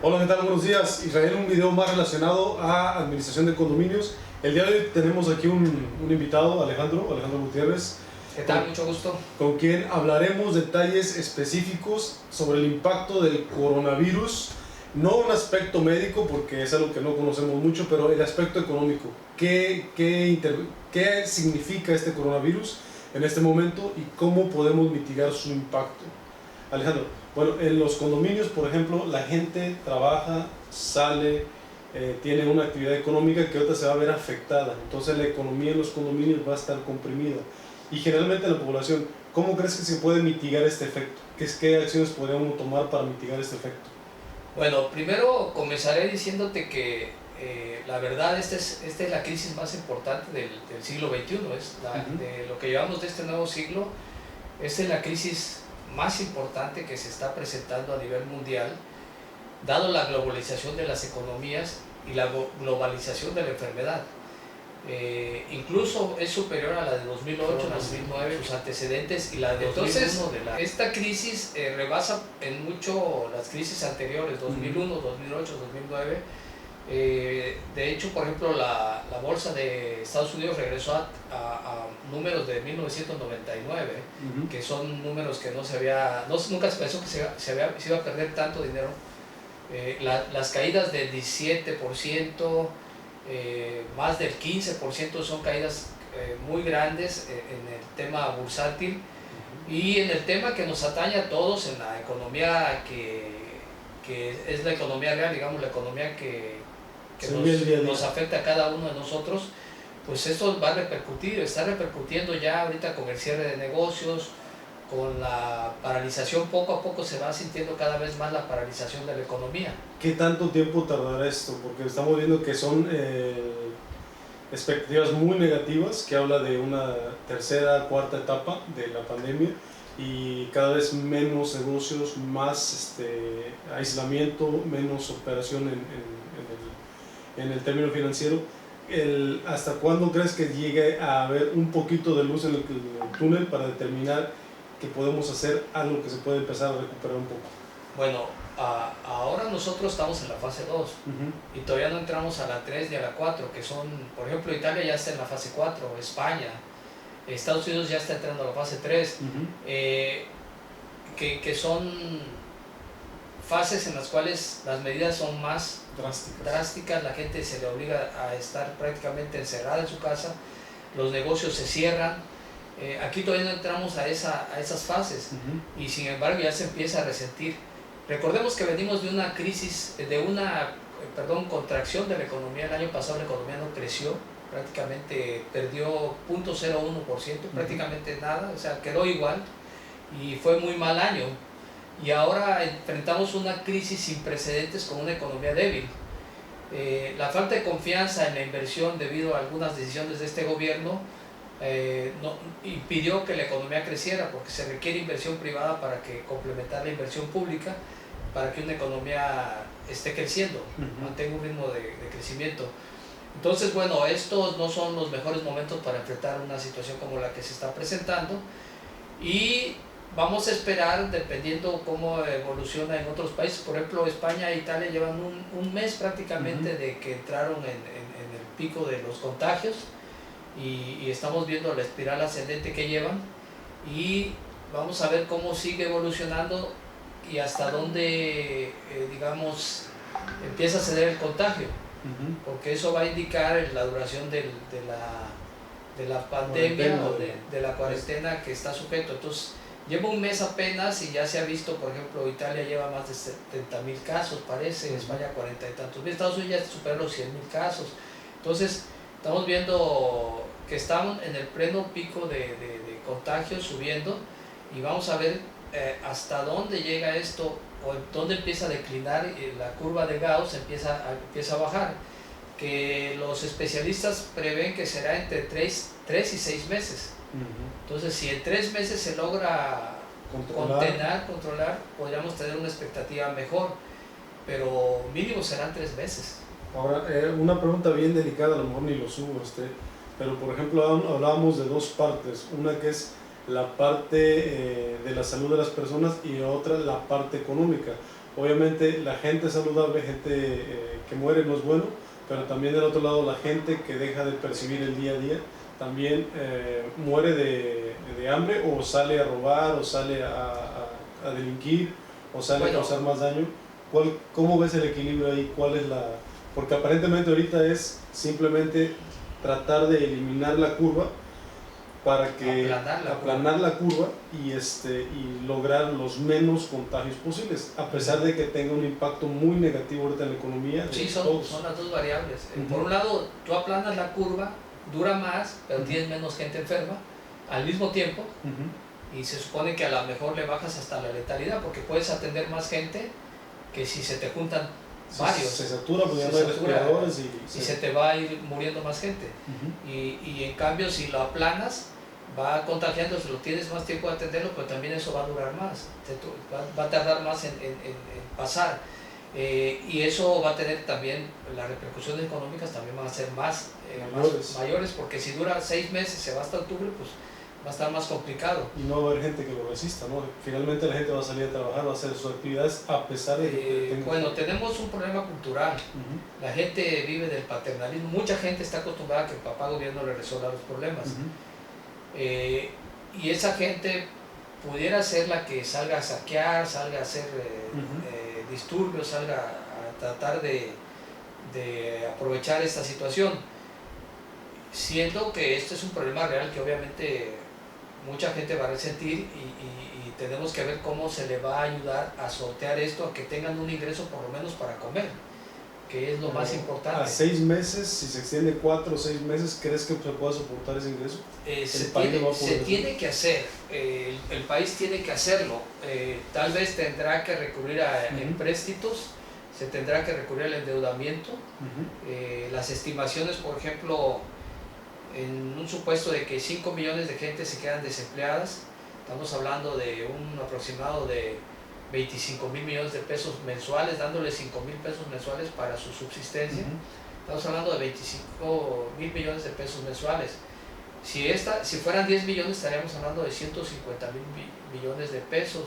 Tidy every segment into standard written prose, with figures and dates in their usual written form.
Hola, ¿qué tal? Buenos días. Israel, un video más relacionado a administración de condominios. El día de hoy tenemos aquí un invitado, Alejandro Gutiérrez, ¿Qué tal? Mucho gusto. con quien hablaremos detalles específicos sobre el impacto del coronavirus. No un aspecto médico, porque es algo que no conocemos mucho, pero el aspecto económico. ¿Qué significa este coronavirus en este momento y cómo podemos mitigar su impacto? Alejandro, bueno, en los condominios, por ejemplo, la gente trabaja, sale, tiene una actividad económica que ahorita se va a ver afectada. Entonces la economía en los condominios va a estar comprimida. Y generalmente la población, ¿cómo crees que se puede mitigar este efecto? ¿Qué acciones podríamos tomar para mitigar este efecto? Bueno, primero comenzaré diciéndote que la verdad esta es la crisis más importante del siglo XXI. De lo que llevamos de este nuevo siglo, esta es la crisis más importante que se está presentando a nivel mundial, dado la globalización de las economías y la globalización de la enfermedad. Incluso es superior a la de 2008, 2009, sus antecedentes, y la de 2001. Esta crisis rebasa en mucho las crisis anteriores, 2001, 2008, 2009. De hecho, por ejemplo, la bolsa de Estados Unidos regresó a números de 1999, que son números que nunca se pensó que se iba a perder tanto dinero. Las caídas del 17%, más del 15% son caídas muy grandes en el tema bursátil y en el tema que nos atañe a todos, en la economía que es la economía real, digamos, la economía que nos afecta a cada uno de nosotros. Pues esto va a repercutir, está repercutiendo ya ahorita con el cierre de negocios, con la paralización. Poco a poco se va sintiendo cada vez más la paralización de la economía. ¿Qué tanto tiempo tardará esto? Porque estamos viendo que son expectativas muy negativas, que habla de una tercera, cuarta etapa de la pandemia y cada vez menos negocios, más aislamiento, menos operación en el término financiero. ¿Hasta cuándo crees que llegue a haber un poquito de luz en el túnel para determinar que podemos hacer algo que se puede empezar a recuperar un poco? Bueno, ahora nosotros estamos en la fase 2 y todavía no entramos a la 3 ni a la 4, que son, por ejemplo, Italia ya está en la fase 4, España, Estados Unidos ya está entrando a la fase 3, que son fases en las cuales las medidas son más drásticas, la gente se le obliga a estar prácticamente encerrada en su casa, los negocios se cierran. Aquí todavía no entramos a esas fases y sin embargo ya se empieza a resentir. Recordemos que venimos de una crisis, contracción de la economía. El año pasado la economía no creció, prácticamente perdió 0.01%, prácticamente nada, o sea, quedó igual y fue muy mal año. Y ahora enfrentamos una crisis sin precedentes con una economía débil. La falta de confianza en la inversión debido a algunas decisiones de este gobierno impidió que la economía creciera, porque se requiere inversión privada para complementar la inversión pública, para que una economía esté creciendo, mantenga un ritmo de crecimiento. Entonces, bueno, estos no son los mejores momentos para enfrentar una situación como la que se está presentando y vamos a esperar, dependiendo cómo evoluciona en otros países. Por ejemplo, España e Italia llevan un mes prácticamente de que entraron en el pico de los contagios y estamos viendo la espiral ascendente que llevan y vamos a ver cómo sigue evolucionando y hasta dónde, empieza a ceder el contagio, porque eso va a indicar la duración de la pandemia o de la cuarentena que está sujeto. Entonces, lleva un mes apenas y ya se ha visto, por ejemplo, Italia lleva más de 70,000 casos, parece, España 40 y tantos mil, Estados Unidos ya superó los 100,000 casos. Entonces, estamos viendo que estamos en el pleno pico de contagios subiendo y vamos a ver hasta dónde llega esto o dónde empieza a declinar la curva de Gauss, empieza a bajar, que los especialistas prevén que será entre 3 y 6 meses. Entonces, si en 3 meses se logra controlar, podríamos tener una expectativa mejor, pero mínimo serán 3 meses. Ahora, una pregunta bien delicada, a lo mejor ni lo subo, pero por ejemplo hablábamos de dos partes, una que es la parte de la salud de las personas y otra la parte económica. obviamente la gente saludable, gente que muere no es bueno, pero también del otro lado la gente que deja de percibir el día a día también muere de hambre o sale a robar o sale a delinquir o sale a causar más daño. ¿Cómo ves el equilibrio ahí? ¿Cuál es la...? Porque aparentemente ahorita es simplemente tratar de eliminar la curva para que aplanar la curva y lograr los menos contagios posibles, a pesar de que tenga un impacto muy negativo ahorita en la economía. Sí, son las dos variables. Por un lado, tú aplanas la curva, dura más, pero tienes menos gente enferma al mismo tiempo, y se supone que a lo mejor le bajas hasta la letalidad, porque puedes atender más gente que si se te juntan varios. Se satura porque ya no hay respiradores y se te va a ir muriendo más gente. Y en cambio, si lo aplanas, va contagiando, si lo tienes más tiempo de atenderlo, pero también eso va a durar más, va a tardar más en pasar. Y eso va a tener también, las repercusiones económicas también van a ser más mayores, porque si dura 6 meses, se va hasta octubre, pues va a estar más complicado. Y no va a haber gente que lo resista, ¿no? Finalmente la gente va a salir a trabajar, va a hacer sus actividades a pesar de que tenga... Bueno, tenemos un problema cultural. La gente vive del paternalismo. Mucha gente está acostumbrada a que el papá gobierno le resuelva los problemas. Y esa gente pudiera ser la que salga a saquear, salga a hacer disturbios, salga a tratar de aprovechar esta situación, siendo que este es un problema real que obviamente mucha gente va a resentir y tenemos que ver cómo se le va a ayudar a sortear esto, a que tengan un ingreso por lo menos para comer, que es lo más importante. A 6 meses, si se extiende 4 o 6 meses, ¿crees que se pueda soportar ese ingreso? Se tiene que hacer, el país tiene que hacerlo. Tal vez tendrá que recurrir a empréstitos, se tendrá que recurrir al endeudamiento. Las estimaciones, por ejemplo, en un supuesto de que 5 millones de gente se quedan desempleadas, estamos hablando de un aproximado de 25 mil millones de pesos mensuales, dándoles 5 mil pesos mensuales para su subsistencia. Estamos hablando de 25 mil millones de pesos mensuales. Si fueran 10 millones, estaríamos hablando de 150 mil millones de pesos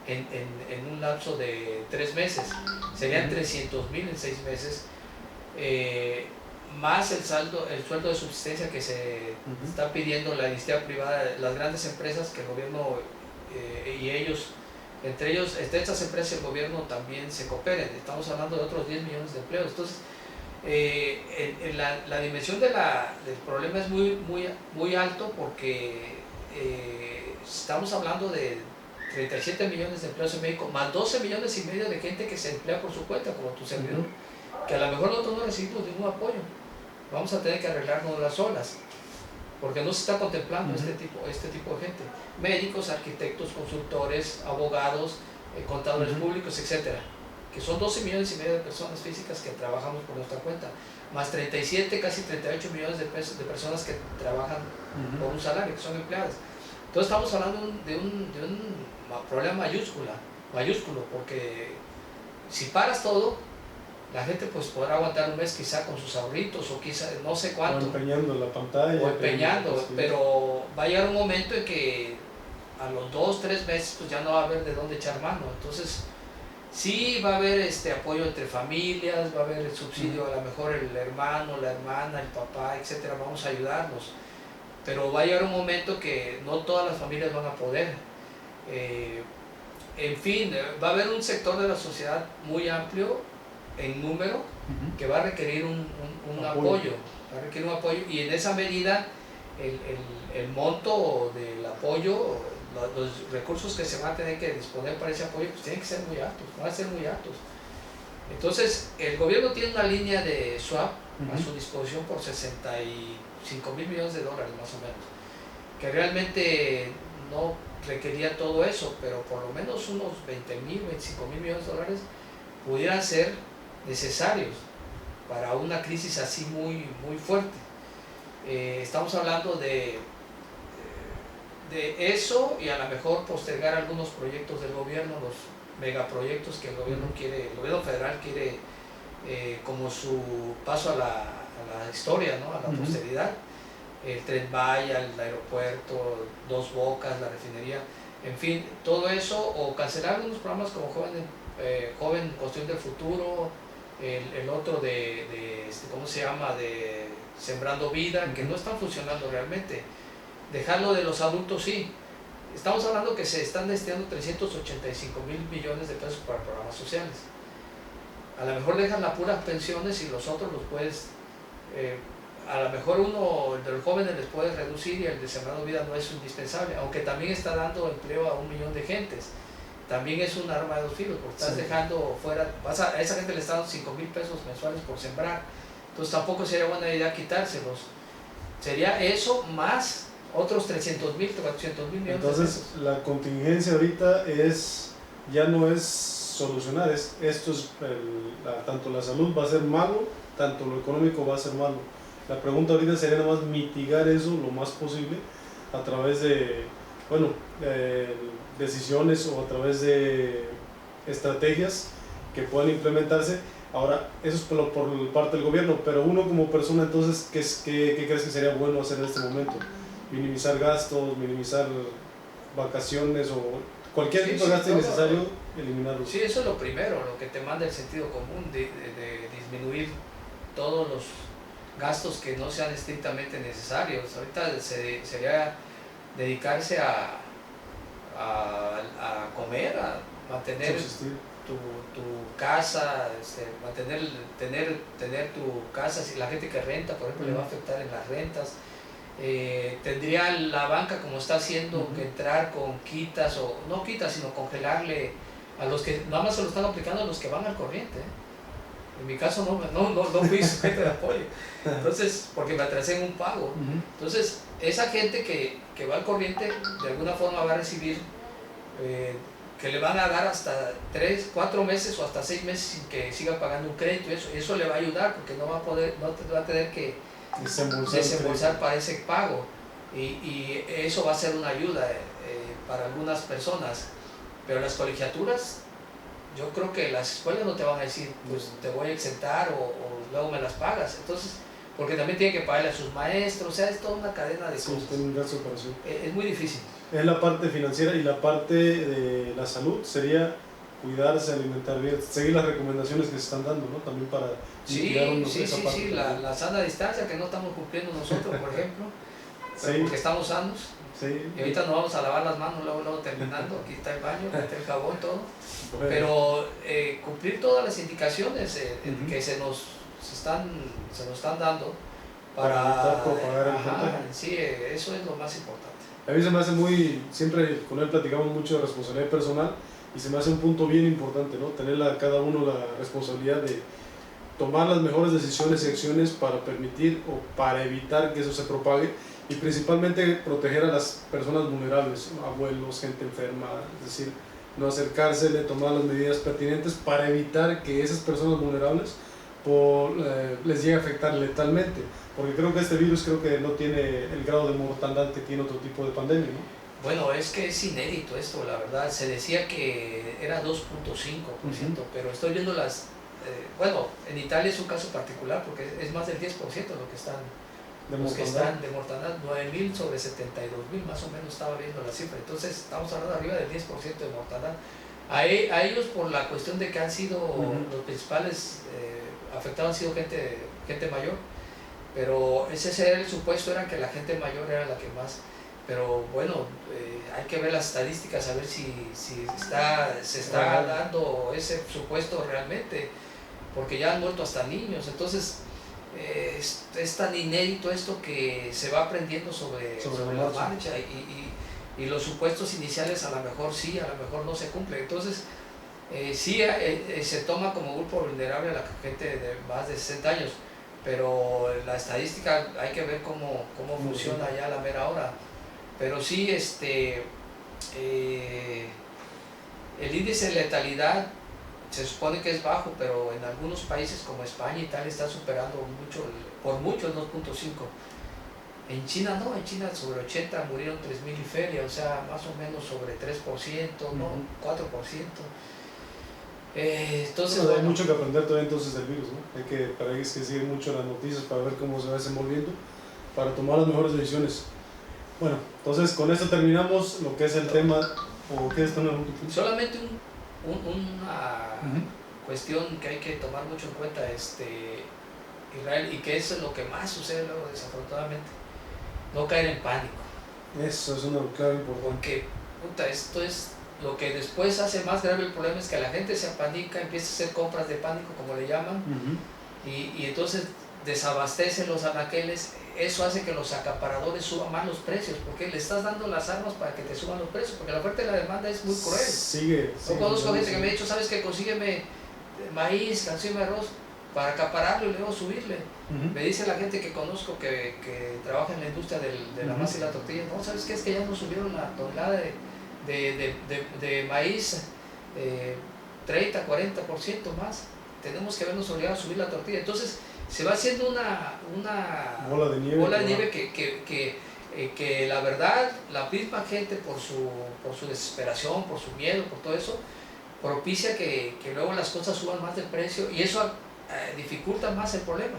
en un lapso de 3 meses. Serían 300 mil en 6 meses, más el sueldo de subsistencia que se está pidiendo la iniciativa privada, las grandes empresas que el gobierno y ellos, entre estas empresas y el gobierno también se cooperen. Estamos hablando de otros 10 millones de empleos. Entonces, la dimensión del problema es muy alto, porque estamos hablando de 37 millones de empleos en México, más 12 millones y medio de gente que se emplea por su cuenta, como tu servidor, que a lo mejor nosotros no recibimos ningún apoyo. Vamos a tener que arreglarnos las olas, porque no se está contemplando este tipo de gente: médicos, arquitectos, consultores, abogados, contadores públicos, etcétera, que son 12 millones y medio de personas físicas que trabajamos por nuestra cuenta, más 37, casi 38 millones de personas que trabajan por un salario, que son empleadas. Entonces estamos hablando de un problema mayúsculo, porque si paras todo, la gente pues podrá aguantar un mes quizá con sus ahorritos, o quizá no sé cuánto, o empeñando la pantalla, pero va a llegar un momento en que a los 2-3 meses pues ya no va a haber de dónde echar mano. Entonces sí va a haber apoyo entre familias, va a haber el subsidio, a lo mejor el hermano, la hermana, el papá, etcétera, vamos a ayudarnos, pero va a llegar un momento que no todas las familias van a poder. En fin, va a haber un sector de la sociedad muy amplio en número que va a requerir un apoyo, y en esa medida el monto del apoyo, los recursos que se van a tener que disponer para ese apoyo, pues tienen que ser muy altos, van a ser muy altos. Entonces el gobierno tiene una línea de swap a su disposición por 65 mil millones de dólares más o menos, que realmente no requería todo eso, pero por lo menos unos 20 mil, 25 mil millones de dólares pudieran ser necesarios para una crisis así muy fuerte. Estamos hablando de eso, y a lo mejor postergar algunos proyectos del gobierno, los megaproyectos que el gobierno quiere, el gobierno federal quiere, como su paso a la historia, ¿no? A la posteridad, el Tren Maya, el aeropuerto, Dos Bocas, la refinería, en fin, todo eso, o cancelar algunos programas como joven construyendo el futuro, el otro ¿cómo se llama?, de Sembrando Vida, que no están funcionando realmente. Dejarlo de los adultos, sí. Estamos hablando que se están destinando 385 mil millones de pesos para programas sociales. A lo mejor dejan las puras pensiones y los otros los puedes, a lo mejor uno de los jóvenes les puedes reducir y el de Sembrando Vida no es indispensable, aunque también está dando empleo a 1 millón de gentes. También es un arma de dos filos, porque estás dejando fuera, a esa gente le están dando 5 mil pesos mensuales por sembrar. Entonces tampoco sería buena idea quitárselos. Sería eso más otros 300 mil, 400 mil millones. Entonces la contingencia ahorita ya no es solucionar, tanto la salud va a ser malo, tanto lo económico va a ser malo. La pregunta ahorita sería nada más mitigar eso lo más posible a través de, decisiones o a través de estrategias que puedan implementarse. Ahora, eso es por parte del gobierno, pero uno como persona, entonces, ¿qué crees que sería bueno hacer en este momento? Minimizar gastos, minimizar vacaciones o cualquier tipo de gasto innecesario, eliminarlo. Sí, eso es lo primero, lo que te manda el sentido común de disminuir todos los gastos que no sean estrictamente necesarios. Ahorita sería dedicarse a comer, a mantener tu casa, tener tu casa. Si la gente que renta, por ejemplo, le va a afectar en las rentas. Tendría la banca, como está haciendo, que entrar con quitas, o no quitas, sino congelarle a los que nada más se lo están aplicando a los que van al corriente. En mi caso no fui sujeto de apoyo, entonces, porque me atrasé en un pago. Entonces, esa gente que va al corriente, de alguna forma va a recibir, que le van a dar hasta 3, 4 meses o hasta 6 meses sin que siga pagando un crédito. Eso le va a ayudar, porque no va a tener que desembolsar para ese pago, y eso va a ser una ayuda para algunas personas. Pero las colegiaturas, yo creo que las escuelas no te van a decir, pues te voy a exentar o luego me las pagas. Entonces, porque también tienen que pagarle a sus maestros, o sea, es toda una cadena de cosas. Un gasto de operación. Es muy difícil. Es la parte financiera, y la parte de la salud sería cuidarse, alimentar bien, seguir las recomendaciones que se están dando, ¿no? También para esa parte. Sí, la sana distancia que no estamos cumpliendo nosotros, por ejemplo, porque estamos sanos. Sí. Y ahorita nos vamos a lavar las manos luego terminando, aquí está el baño, aquí está el jabón, todo. Bueno. Pero cumplir todas las indicaciones que se nos están dando para propagar el contagio. Sí, eso es lo más importante. A mí se me hace siempre con él platicamos mucho de responsabilidad personal, y se me hace un punto bien importante, ¿no? Tener cada uno la responsabilidad de tomar las mejores decisiones y acciones para permitir o para evitar que eso se propague, y principalmente proteger a las personas vulnerables, abuelos, gente enferma, es decir, no acercársele, tomar las medidas pertinentes para evitar que esas personas vulnerables les llegue a afectar letalmente, porque creo que este virus no tiene el grado de mortandad que tiene otro tipo de pandemia, ¿no? Bueno, es que es inédito esto, la verdad. Se decía que era 2.5%, pero estoy viendo en Italia es un caso particular, porque es más del 10% lo que están de mortandad, 9.000 sobre 72.000, más o menos estaba viendo la cifra. Entonces estamos hablando arriba del 10% de mortandad. A ellos, por la cuestión de que han sido los principales afectados, han sido gente mayor, pero ese era el supuesto, era que la gente mayor era la que más. Pero bueno, hay que ver las estadísticas, a ver si se está dando ese supuesto realmente, porque ya han muerto hasta niños. Entonces es tan inédito esto que se va aprendiendo sobre la marcha, y los supuestos iniciales a lo mejor sí, a lo mejor no se cumplen. Entonces se toma como grupo vulnerable a la gente de más de 60 años, pero la estadística hay que ver cómo funciona ya a la mera hora. Pero sí, el índice de letalidad se supone que es bajo, pero en algunos países como España y Italia está superando por mucho el 2.5. En China no, en China sobre 80 murieron 3.000 y feria, o sea, más o menos sobre 3%, ¿no? 4%. Entonces, hay mucho que aprender todavía entonces del virus, ¿no? Hay que seguir mucho las noticias para ver cómo se va desenvolviendo, para tomar las mejores decisiones. Bueno, entonces con esto terminamos lo que es el tema, o qué es esto. Solamente una cuestión que hay que tomar mucho en cuenta, Israel, y que eso es lo que más sucede luego, desafortunadamente, no caer en pánico. Eso es una clave importante. Porque, esto es lo que después hace más grave el problema, es que la gente se apanica, empieza a hacer compras de pánico, como le llaman, y entonces desabastecen los anaqueles. Eso hace que los acaparadores suban más los precios, porque le estás dando las armas para que te suban los precios, porque la oferta y la demanda es muy cruel. Yo conozco gente que me ha dicho, ¿sabes qué? Consígueme maíz, consígueme arroz, para acapararlo y luego subirle. Me dice la gente que conozco que trabaja en la industria de la masa y la tortilla, no, ¿sabes qué? Es que ya nos subieron la tonelada de maíz 30, 40% más. Tenemos que vernos obligados a subir la tortilla. Entonces se va haciendo una bola de nieve que la verdad, la misma gente por su desesperación, por su miedo, por todo eso, propicia que luego las cosas suban más de precio, y eso dificulta más el problema.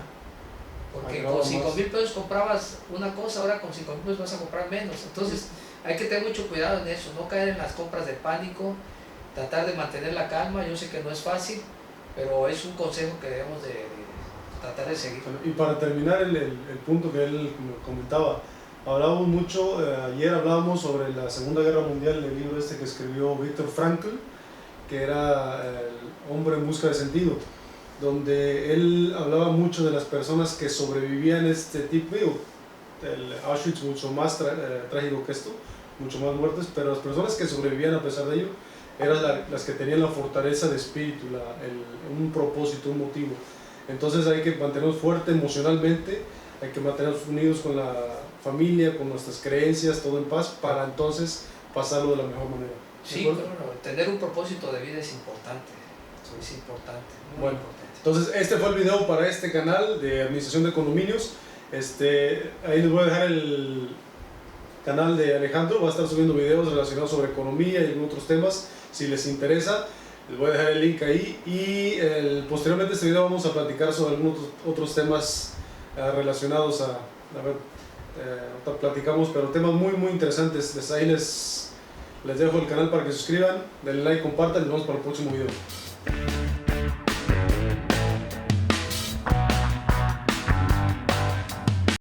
Porque con 5,000 pesos comprabas una cosa, ahora con 5,000 pesos vas a comprar menos. Entonces hay que tener mucho cuidado en eso, no caer en las compras de pánico, tratar de mantener la calma. Yo sé que no es fácil, pero es un consejo que debemos de tratar de seguir. Y para terminar el punto que él comentaba, hablábamos mucho, ayer hablábamos sobre la Segunda Guerra Mundial, el libro que escribió Viktor Frankl, que era El hombre en busca de sentido, donde él hablaba mucho de las personas que sobrevivían este tipo, el Auschwitz mucho más trágico que esto, mucho más muertes, pero las personas que sobrevivían a pesar de ello eran las que tenían la fortaleza de espíritu, un propósito, un motivo. Entonces hay que mantenernos fuertes emocionalmente, hay que mantenernos unidos con la familia, con nuestras creencias, todo en paz, para entonces pasarlo de la mejor manera. Sí, claro, tener un propósito de vida es importante, es importante, muy importante. Entonces este fue el video para este canal de administración de condominios. Ahí les voy a dejar el canal de Alejandro, va a estar subiendo videos relacionados sobre economía y algunos otros temas, si les interesa. Les voy a dejar el link ahí, y posteriormente a este video vamos a platicar sobre algunos otros temas relacionados platicamos, pero temas muy muy interesantes. Ahí les dejo el canal para que se suscriban, denle like, compartan, y nos vemos para el próximo video.